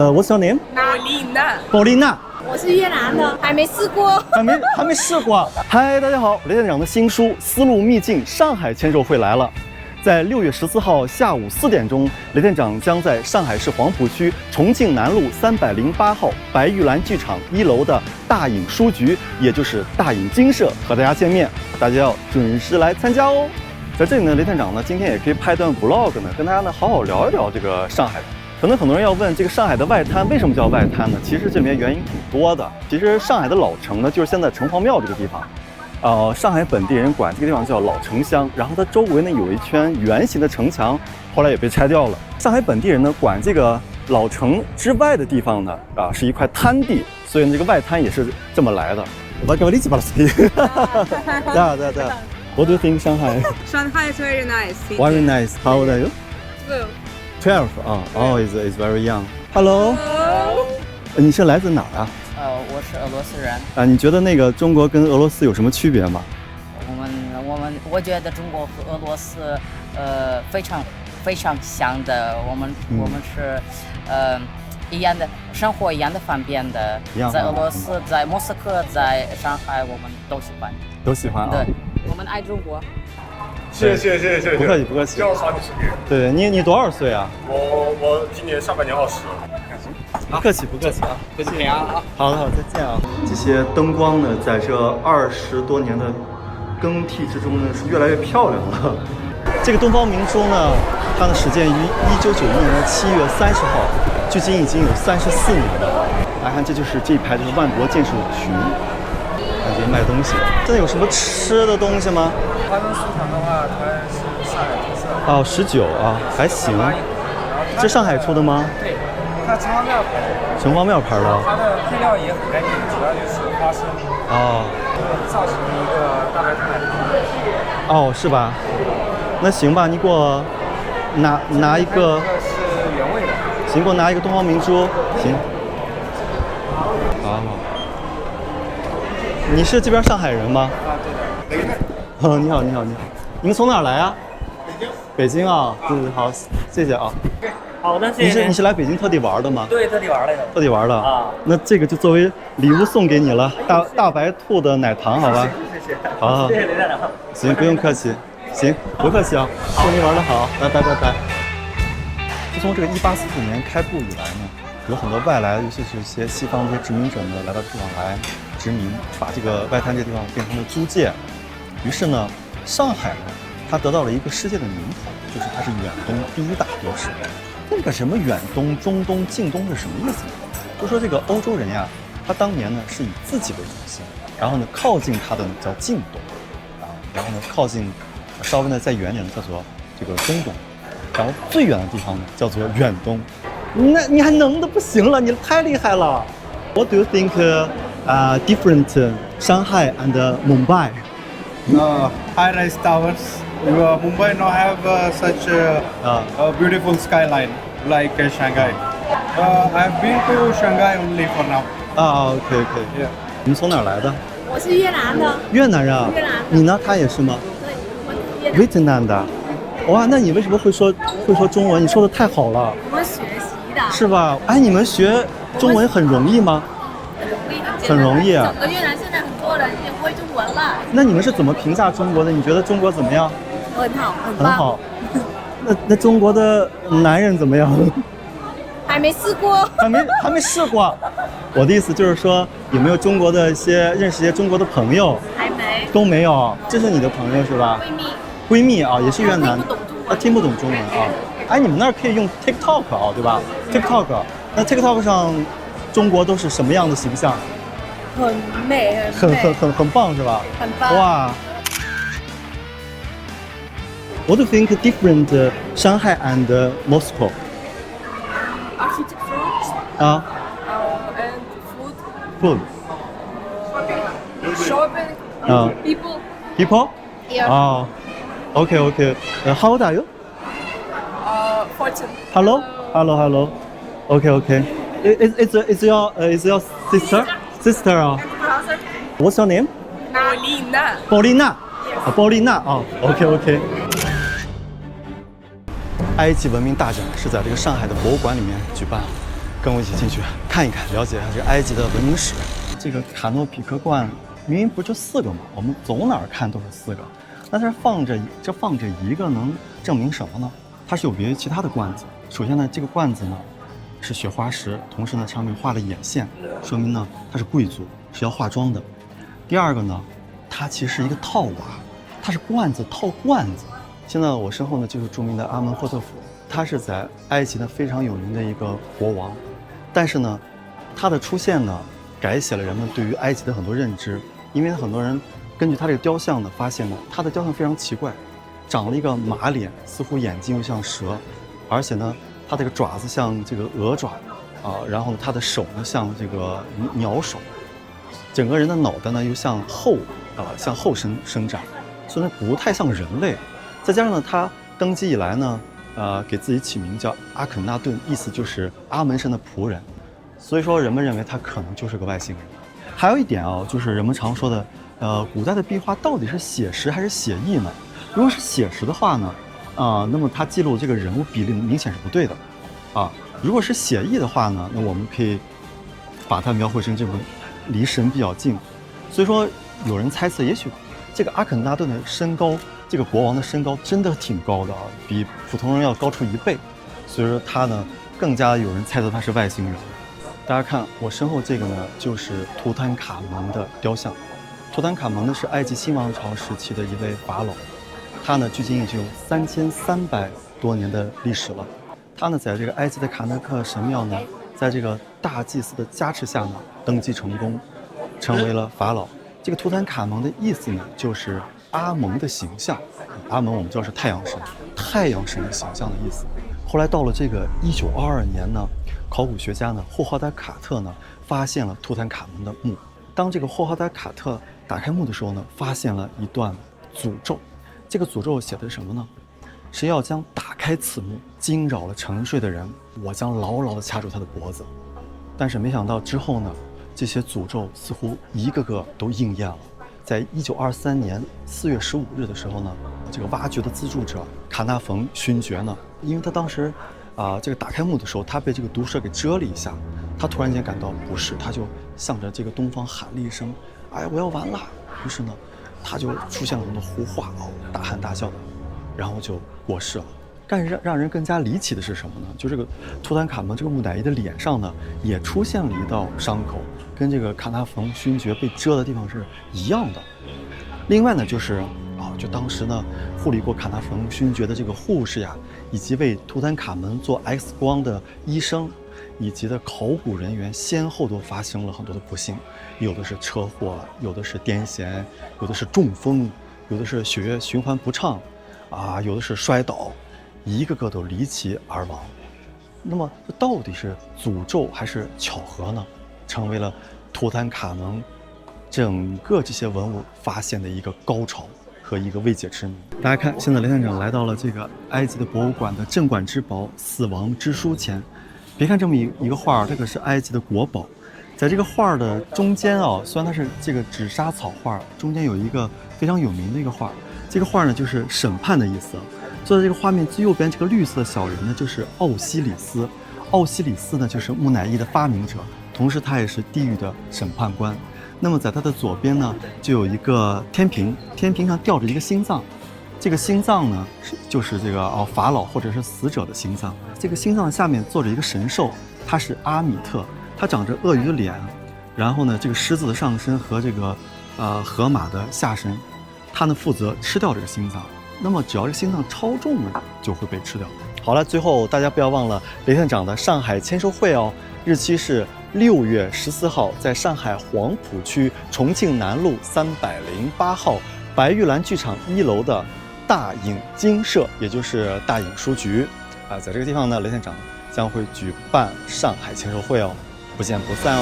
What's your name？ 宝丽娜。我是越南的，还没试过，还没试过。嗨，大家好，雷店长的新书《丝路秘境上海签售会》来了。在6月14号下午4点钟，雷店长将在上海市黄浦区重庆南路308号白玉兰剧场1楼的大影书局，也就是大影精舍和大家见面，大家要准时来参加哦。在这里呢，雷店长呢今天也可以拍段 vlog 呢，跟大家呢好好聊一聊这个上海。可能很多人要问，这个上海的外滩为什么叫外滩呢？其实这里面原因挺多的。其实上海的老城呢，就是现在城隍庙这个地方。上海本地人管这个地方叫老城乡，然后它周围呢有一圈圆形的城墙，后来也被拆掉了。上海本地人呢管这个老城之外的地方呢是一块滩地，所以这个外滩也是这么来的。对。What do you think Shanghai? Shanghai is very nice. Very nice. How old are you? 12 oh, is very young. Hello. 你是来自哪儿啊？我是俄罗斯人。你觉得那个中国跟俄罗斯有什么区别吗？我觉得中国和俄罗斯非常像的。我们是一样的生活，一样的方便的。在俄罗斯，在莫斯科，在上海，我们都喜欢。都喜欢啊。对，我们爱中国。谢谢，不客气不客气。叫啥你视频？对你多少岁啊？我今年上半年20。不客气啊，再见啊！好，再见啊！这些灯光呢，在这20多年的更替之中呢，是越来越漂亮了。这个东方明珠呢，它呢始建于1991年的7月30号，距今已经有34年了。来看，这就是这一排就是万国建设群，感觉卖东西。现在有什么吃的东西吗？花生酥糖的话，它是上海特色。哦，19啊，还行。这上海出的吗？对，它城隍庙牌的。城隍庙牌的。它的配料也很干净，主要就是花生。哦。造型一个大白兔奶糖。哦，是吧？那行吧，你给我拿一个。这个是原味的。行，给我拿一个东方明珠。行。好。你是这边上海人吗？对的。你好。你们从哪儿来啊？北京啊，对，好，谢谢啊。好的，谢谢。你是来北京特地玩的吗？对，特地玩来的。特地玩的啊。那这个就作为礼物送给你了，大白兔的奶糖，好吧？谢谢。好，谢谢雷站长。行，不用客气。行，不客气啊。祝您玩得好，拜。自从这个1844年开埠以来呢，有很多外来，尤其是一些西方这些殖民者呢，来到这地方来殖民，把这个外滩这地方变成了租界。于是呢，上海呢，它得到了一个世界的名头，就是它是远东第一大都市。那个什么远东、中东、近东是什么意思呢？就说这个欧洲人呀，他当年呢是以自己为中心，然后呢靠近他的呢叫近东，然后呢靠近稍微呢再远点的叫做这个中东，然后最远的地方呢叫做远东。那你还能的不行了，你太厉害了。What do you think different Shanghai and Mumbai? High-rise towers. Mumbai now have such a beautiful skyline like Shanghai. I've been to Shanghai only for now. OK. Yeah. 你们从哪儿来的？我是越南的。越南人啊？越南的。你呢？他也是吗？对，我是越南的。哇，那你为什么会说中文？你说的太好了。我们学习的。是吧？哎，你们学中文很容易吗？很容易啊。整个越南现在很多人也会中文了。那你们是怎么评价中国的？你觉得中国怎么样？很好，很好。那中国的男人怎么样？还没试过。还没试过。我的意思就是说，有没有中国的认识一些中国的朋友？还没。都没有。这是你的朋友是吧？闺蜜啊，也是越南。她听不懂中文啊。哎，你们那儿可以用 TikTok 啊，对吧 ？TikTok。那 TikTok 上，中国都是什么样的形象？很美，很棒是吧？很棒。哇。What do you think different Shanghai and Moscow? Architecture. And food. Shopping. People? Yeah. Okay. How old are you? 14. Hello. Okay. Is your sister? Sister. What's your name?宝丽娜。宝丽娜啊 ，OK。埃及文明大奖是在这个上海的博物馆里面举办，跟我一起进去看一看，了解一下这个埃及的文明史。这个卡诺比克罐明明不就4个吗？我们走哪儿看都是4个，那这放着一个能证明什么呢？它是有别于其他的罐子。首先呢，这个罐子呢是雪花石，同时呢上面画了眼线，说明呢它是贵族，是要化妆的。第二个呢，它其实是一个套娃，它是罐子套罐子。现在我身后呢就是著名的阿门霍特夫，他是在埃及呢非常有名的一个国王，但是呢，他的出现呢改写了人们对于埃及的很多认知，因为很多人根据他这个雕像呢发现呢，他的雕像非常奇怪，长了一个马脸，似乎眼睛又像蛇，而且呢，他这个爪子像这个鹅爪，然后呢，他的手呢像这个鸟手，整个人的脑袋呢又向后伸展，所以呢不太像人类。再加上呢，他登基以来呢，给自己起名叫阿肯纳顿，意思就是阿门神的仆人，所以说人们认为他可能就是个外星人。还有一点啊，就是人们常说的，古代的壁画到底是写实还是写意呢？如果是写实的话呢，那么它记录这个人物比例明显是不对的，如果是写意的话呢，那我们可以把它描绘成这种离神比较近。所以说，有人猜测，也许这个阿肯纳顿的身高，这个国王的身高真的挺高的比普通人要高出1倍，所以说他呢，更加有人猜测他是外星人。大家看我身后这个呢，就是图坦卡蒙的雕像。图坦卡蒙呢是埃及新王朝时期的一位法老，他呢距今已经有3300多年的历史了。他呢在这个埃及的卡纳克神庙呢，在这个大祭司的加持下呢，登基成功，成为了法老。这个图坦卡蒙的意思呢，就是阿蒙的形象。阿蒙我们知道是太阳神，太阳神的形象的意思。后来到了这个1922年呢，考古学家呢霍华德卡特呢发现了图坦卡蒙的墓。当这个霍华德卡特打开墓的时候呢，发现了一段诅咒。这个诅咒写的是什么呢？谁要将打开此墓，惊扰了沉睡的人，我将牢牢地掐住他的脖子。但是没想到之后呢，这些诅咒似乎一个个都应验了。在1923年4月15日的时候呢，这个挖掘的资助者卡纳冯勋爵呢，因为他当时这个打开墓的时候，他被这个毒蛇给蛰了一下，他突然间感到不适，他就向着这个东方喊了一声：“哎，我要完了！”于是呢，他就出现了很多胡话大喊大叫的，然后就过世了。但是让人更加离奇的是什么呢？就这个图坦卡蒙这个木乃伊的脸上呢，也出现了一道伤口，跟这个卡纳冯勋爵被蛰的地方是一样的。另外呢，就是就当时呢，护理过卡纳冯勋爵的这个护士呀，以及为图坦卡蒙做 X 光的医生，以及的考古人员，先后都发生了很多的不幸，有的是车祸，有的是癫痫，有的是中风，有的是血液循环不畅，有的是摔倒，一个个都离奇而亡。那么这到底是诅咒还是巧合呢？成为了图坦卡蒙整个这些文物发现的一个高潮和一个未解之谜。大家看，现在雷探长来到了这个埃及的博物馆的镇馆之宝死亡之书前。别看这么一个画，这个是埃及的国宝。在这个画的中间虽然它是这个纸莎草画，中间有一个非常有名的一个画。这个画呢就是审判的意思。坐在这个画面最右边这个绿色的小人呢，就是奥西里斯。奥西里斯呢就是木乃伊的发明者，同时他也是地狱的审判官。那么在他的左边呢，就有一个天平，天平上吊着一个心脏。这个心脏呢，就是这个法老或者是死者的心脏。这个心脏下面坐着一个神兽，它是阿米特，它长着鳄鱼的脸，然后呢，这个狮子的上身和这个河马的下身，它呢负责吃掉这个心脏。那么只要这个心脏超重了，就会被吃掉。好了，最后大家不要忘了雷探长的上海签售会日期是6月14号，在上海黄浦区重庆南路308号白玉兰剧场1楼的大影精舍，也就是大影书局在这个地方呢，雷探长将会举办上海签售会不见不散